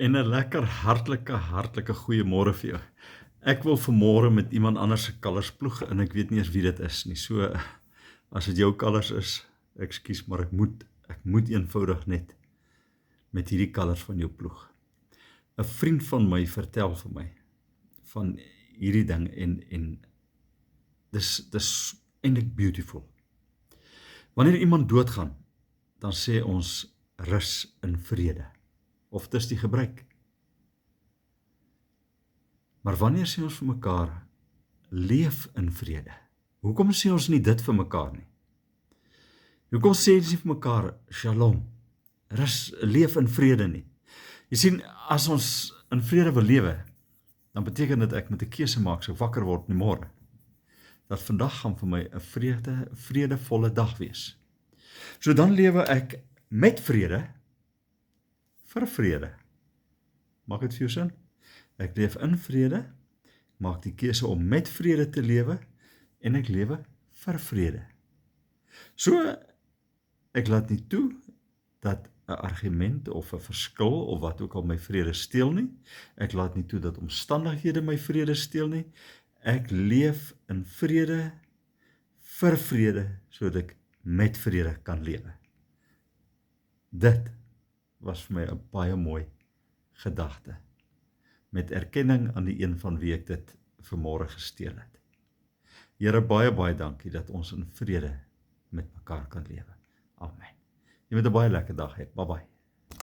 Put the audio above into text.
En 'n lekker hartlike goeiemôre vir jou. Ek wil vanmôre met iemand anders se kalvers ploeg en ek weet nie eens wie dit is nie. So as dit jou kalvers is, ekskuus, maar ek moet eenvoudig net met hierdie kalvers van jou ploeg. 'n Vriend van my vertel vir my van hierdie ding en dis eintlik beautiful. Wanneer iemand doodgaan, dan sê ons rus in vrede. Of dis die gebruik. Maar wanneer sê ons vir mekaar, leef in vrede? Hoekom sê ons nie dit vir mekaar nie? Hoekom sê ons nie vir mekaar, shalom, leef in vrede nie? Jy sien, as ons in vrede wil lewe, dan beteken dit ek moet 'n keuse maak, so wakker word in die môre, dat vandag gaan vir my 'n vredevolle dag wees. So dan lewe ek met vrede, vir vrede. Maak dit vir jou sin? Ek leef in vrede, maak die keuse om met vrede te lewe, en ek lewe vir vrede. So, ek laat nie toe, dat 'n argument, of 'n verskil, of wat ook al my vrede steel nie. Ek laat nie toe dat omstandighede my vrede steel nie. Ek leef in vrede, vir vrede, sodat ek met vrede kan lewe. Dit was vir my 'n baie mooi gedagte, met erkenning aan die een van wie ek dit vanmôre gesteel het. Here, baie dankie dat ons in vrede met mekaar kan lewe. Amen. Jy moet 'n baie lekker dag hê. Bye bye.